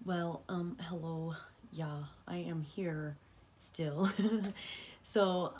Well, hello. Yeah, I am here still. So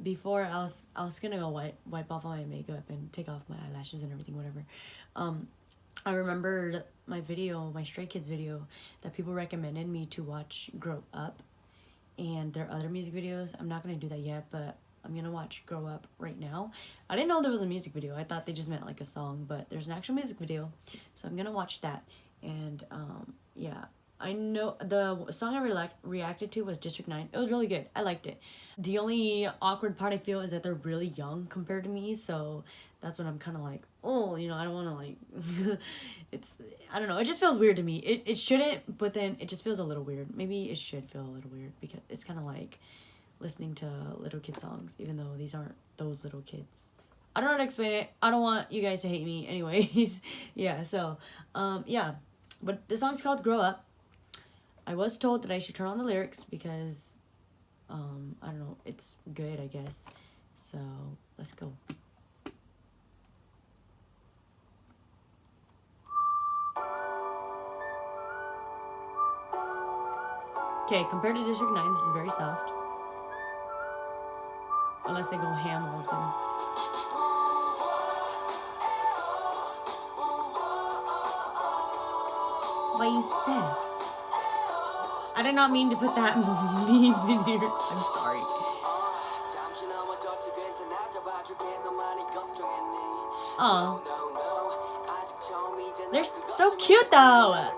before I was gonna go wipe off all my makeup and take off my eyelashes and everything, whatever. Um, I remembered my Stray Kids video that people recommended me to watch Grow Up and their other music videos. I'm not gonna do that yet, but I'm gonna watch Grow Up right now. I didn't know there was a music video. I thought they just meant like a song, but there's an actual music video, so I'm gonna watch that. And yeah, I know the song I reacted to was District 9. It was really good. I liked it. The only awkward part I feel is that they're really young compared to me, so that's when I'm kind of like, oh, I don't want to like, I don't know, it just feels weird to me. It shouldn't, but then it just feels a little weird. Maybe it should feel a little weird because it's kind of like listening to little kid songs, even though these aren't those little kids. I don't know how to explain it. I don't want you guys to hate me anyways. Yeah, so, yeah. But the song's called Grow Up. I was told that I should turn on the lyrics because, I don't know, it's good, I guess. So, let's go. Okay, compared to District 9, this is very soft. Unless they go ham all of a sudden. What you said? I did not mean to put that meme in here. I'm sorry. Oh, they're so cute though.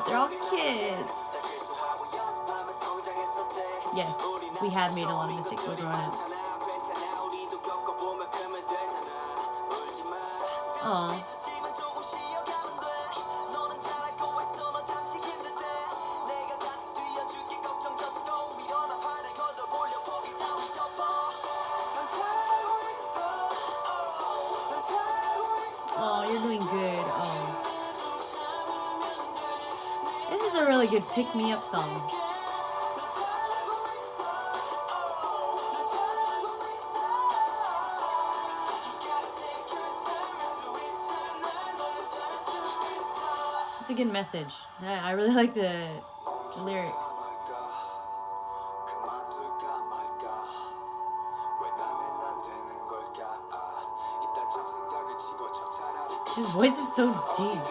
They're all kids. Yes, we have made a lot of mistakes while growing up. Aww. Oh, you're doing good. Oh. This is a really good pick-me-up song. It's a good message. I really like the lyrics. His voice is so deep.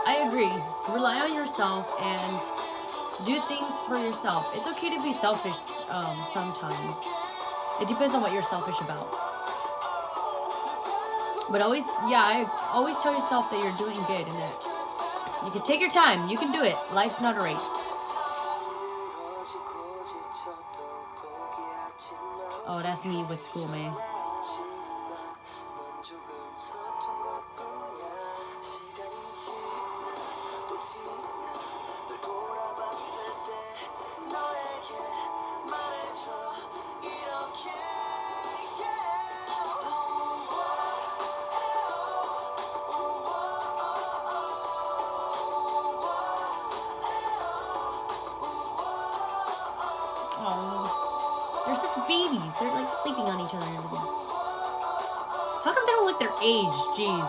I agree. Rely on yourself and do things for yourself. It's okay to be selfish sometimes. It depends on what you're selfish about. But I always tell yourself that you're doing good and that you can take your time. You can do it. Life's not a race. Oh, that's me with school, man. Oh, they're such babies. They're like sleeping on each other and everything. How come they don't look their age? Jeez.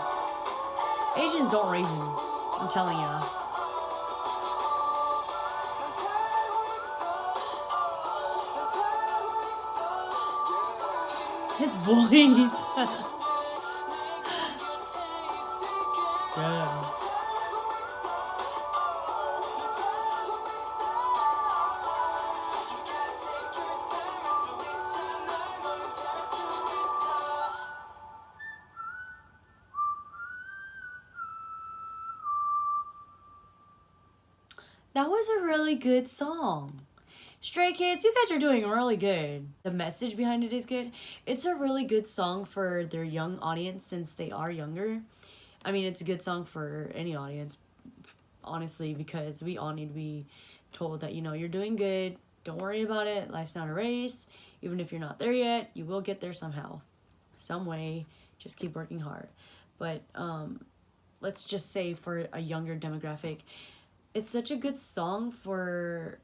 Asians don't raise them. I'm telling ya. His voice. Yeah. That was a really good song. Stray Kids, you guys are doing really good. The message behind it is good. It's a really good song for their young audience since they are younger. I mean, it's a good song for any audience, honestly, because we all need to be told that, you're doing good. don't worry about it. Life's not a race. Even if you're not there yet, you will get there somehow, some way. Just keep working hard. But let's just say for a younger demographic, it's such a good song for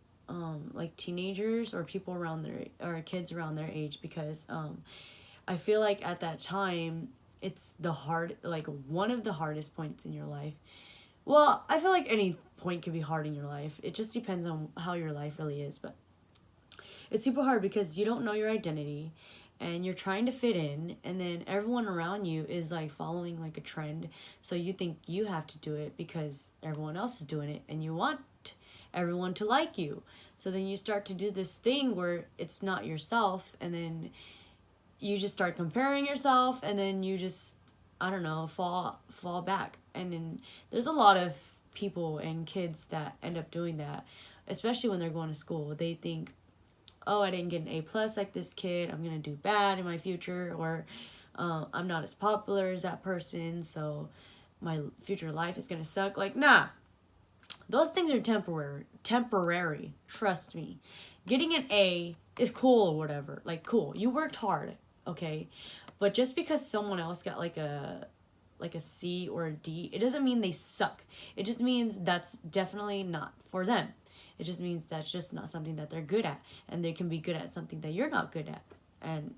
like teenagers or people around their, or kids around their age, because I feel like at that time it's like one of the hardest points in your life. Well, I feel like any point can be hard in your life. It just depends on how your life really is, but it's super hard because you don't know your identity and you're trying to fit in, and then everyone around you is like following like a trend, so you think you have to do it because everyone else is doing it and you want everyone to like you. So then you start to do this thing where it's not yourself, and then you just start comparing yourself, and then you just, I don't know, fall back. And then there's a lot of people and kids that end up doing that, especially when they're going to school. They think, oh, I didn't get an A+ like this kid, I'm gonna do bad in my future, or I'm not as popular as that person, so my future life is gonna suck. Like, nah, those things are temporary, trust me. Getting an A is cool or whatever, like, cool, you worked hard, okay? But just because someone else got like a C or a D, it doesn't mean they suck. It just means that's definitely not for them. It just means that's just not something that they're good at, and they can be good at something that you're not good at. And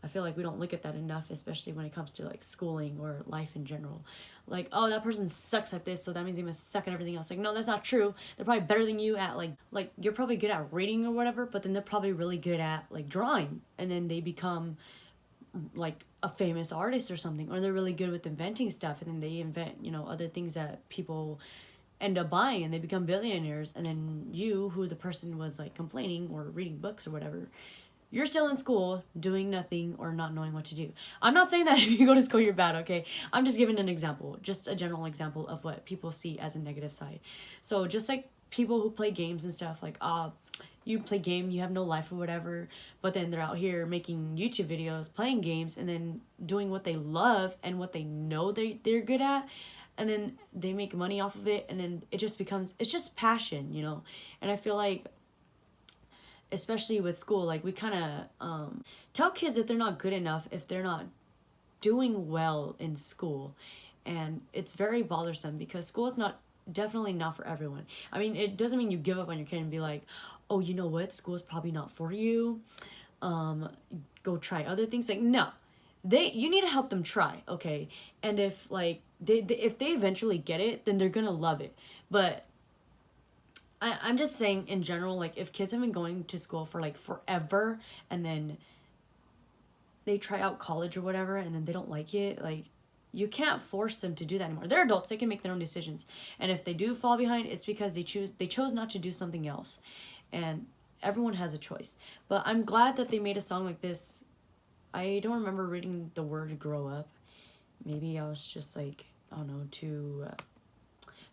I feel like we don't look at that enough, especially when it comes to like schooling or life in general. Like, oh, that person sucks at this, so that means they must suck at everything else. Like, no, that's not true. They're probably better than you at like you're probably good at reading or whatever, but then they're probably really good at like drawing, and then they become like a famous artist or something, or they're really good with inventing stuff, and then they invent, you know, other things that people end up buying, and they become billionaires. And then you, who the person was like complaining or reading books or whatever, you're still in school doing nothing or not knowing what to do. I'm not saying that if you go to school you're bad, okay? I'm just giving an example, just a general example of what people see as a negative side. So just like people who play games and stuff, like, you play game, you have no life or whatever, but then they're out here making YouTube videos, playing games, and then doing what they love and what they know they're good at, and then they make money off of it, and then it just becomes, it's just passion, you know? And I feel like, especially with school, like, we kind of tell kids that they're not good enough if they're not doing well in school, and it's very bothersome because school is definitely not for everyone. I mean, it doesn't mean you give up on your kid and be like, oh, you know what, school is probably not for you, go try other things. Like, no, you need to help them try, okay? And if like if they eventually get it, then they're gonna love it. But I'm just saying in general, like, if kids have been going to school for like forever, and then they try out college or whatever, and then they don't like it, like, you can't force them to do that anymore. They're adults, they can make their own decisions. And if they do fall behind, it's because they chose not to do something else. And everyone has a choice. But I'm glad that they made a song like this. I don't remember reading the word grow up. Maybe I was just like, I don't know, too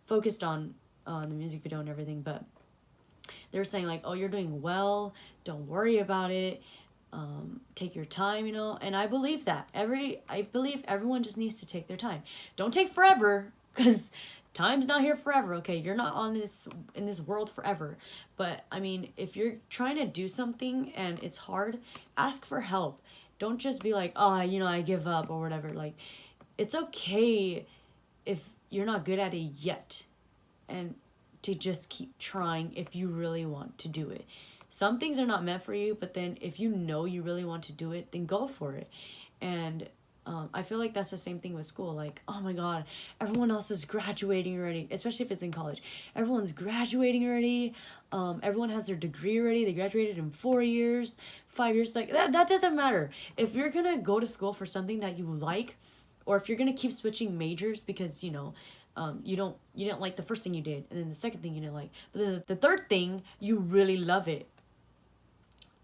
focused on the music video and everything. But they were saying like, oh, you're doing well, don't worry about it, take your time, you know. And I believe that. I believe everyone just needs to take their time. Don't take forever, because time's not here forever, okay? You're not in this world forever. But I mean, if you're trying to do something and it's hard, ask for help. Don't just be like, oh, you know, I give up or whatever. Like, it's okay if you're not good at it yet, and to just keep trying if you really want to do it. Some things are not meant for you, but then if you know you really want to do it, then go for it. And I feel like that's the same thing with school. Like, oh my god, everyone else is graduating already, especially if it's in college. Everyone's graduating already. Everyone has their degree already. They graduated in 4 years, 5 years. Like, that doesn't matter. If you're gonna go to school for something that you like, or if you're gonna keep switching majors because, you know, you didn't like the first thing you did, and then the second thing you didn't like, but then the third thing you really love it,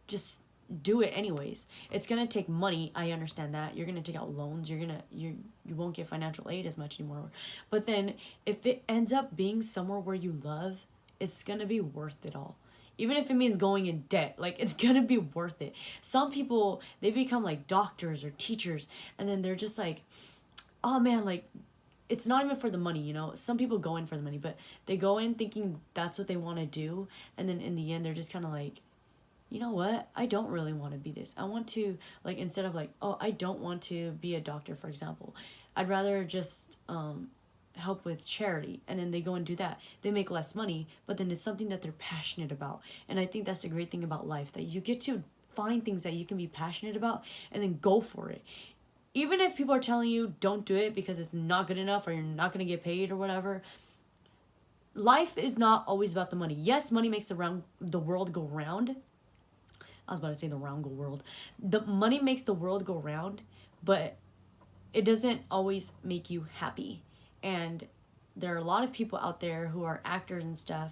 just do it anyways. It's gonna take money, I understand that. You're gonna take out loans, you won't get financial aid as much anymore. But then if it ends up being somewhere where you love, it's gonna be worth it all. Even if it means going in debt, like, it's gonna be worth it. Some people, they become like doctors or teachers, and then they're just like, oh man, like, it's not even for the money, you know? Some people go in for the money, but they go in thinking that's what they want to do, and then in the end, they're just kind of like, you know what, I don't really want to be this. I want to, like, instead of like, oh, I don't want to be a doctor, for example, I'd rather just help with charity, and then they go and do that. They make less money, but then it's something that they're passionate about. And I think that's the great thing about life, that you get to find things that you can be passionate about and then go for it. Even if people are telling you don't do it because it's not good enough or you're not going to get paid or whatever, life is not always about the money. Yes, money makes the world go round. I was about to say the round go world. The money makes the world go round, but it doesn't always make you happy. And there are a lot of people out there who are actors and stuff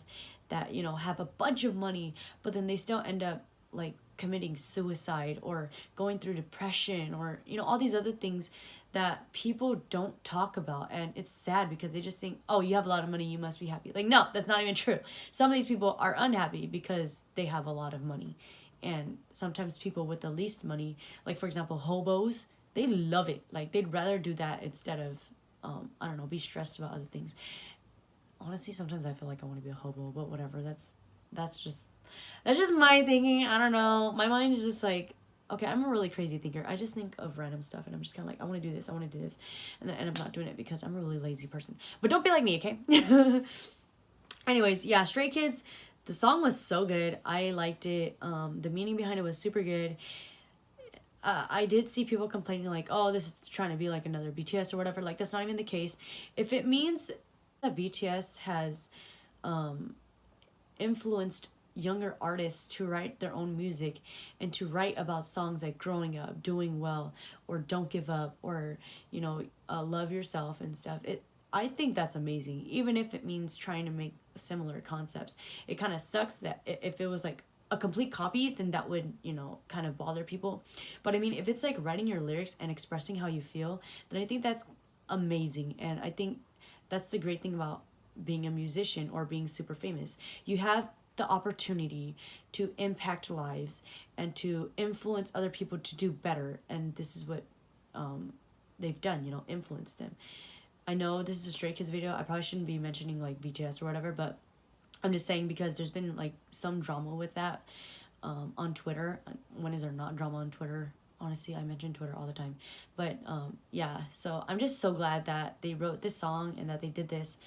that, you know, have a bunch of money, but then they still end up like committing suicide or going through depression, or, you know, all these other things that people don't talk about. And it's sad because they just think, oh, you have a lot of money, you must be happy. Like, no, that's not even true. Some of these people are unhappy because they have a lot of money. And sometimes people with the least money, like for example hobos, they love it. Like, they'd rather do that instead of I don't know, be stressed about other things. Honestly, sometimes I feel like I want to be a hobo, but whatever. That's just my thinking. I don't know. My mind is just like, okay, I'm a really crazy thinker. I just think of random stuff, and I'm just kind of like, I want to do this, I want to do this, and I'm not doing it because I'm a really lazy person. But don't be like me, okay? Anyways, yeah, Stray Kids, the song was so good. I liked it. The meaning behind it was super good. I did see people complaining like, oh, this is trying to be like another BTS or whatever. Like, that's not even the case. If it means that BTS has influenced younger artists to write their own music and to write about songs like growing up, doing well, or don't give up, or, you know, love yourself and stuff, I think that's amazing. Even if it means trying to make similar concepts. It kind of sucks that if it was like a complete copy, then that would, you know, kind of bother people. But I mean, if it's like writing your lyrics and expressing how you feel, then I think that's amazing. And I think that's the great thing about being a musician or being super famous. You have the opportunity to impact lives and to influence other people to do better. And this is what they've done, you know, influence them. I know this is a Stray Kids video. I probably shouldn't be mentioning like BTS or whatever, but I'm just saying because there's been like some drama with that on Twitter. When is there not drama on Twitter? Honestly, I mention Twitter all the time. But yeah, so I'm just so glad that they wrote this song and that they did this.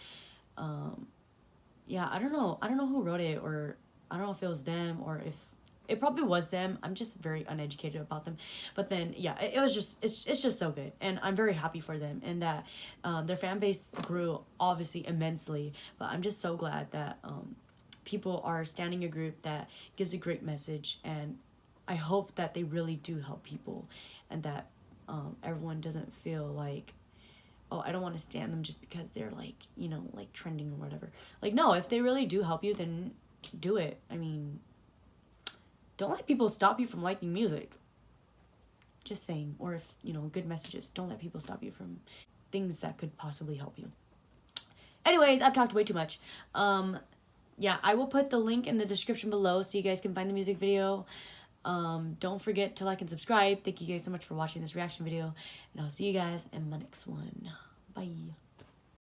Yeah, I don't know who wrote it, or I don't know if it was them or if it probably was them. I'm just very uneducated about them. But then yeah, it was just it's just so good, and I'm very happy for them, and that their fan base grew obviously immensely. But I'm just so glad that people are standing a group that gives a great message, and I hope that they really do help people, and that everyone doesn't feel like, oh, I don't want to stand them just because they're like, you know, like trending or whatever. Like, no, if they really do help you, then do it. I mean, don't let people stop you from liking music. Just saying. Or if, you know, good messages. Don't let people stop you from things that could possibly help you. Anyways, I've talked way too much. Yeah, I will put the link in the description below so you guys can find the music video. Don't forget to like and subscribe. Thank you guys so much for watching this reaction video, and I'll see you guys in my next one. Bye.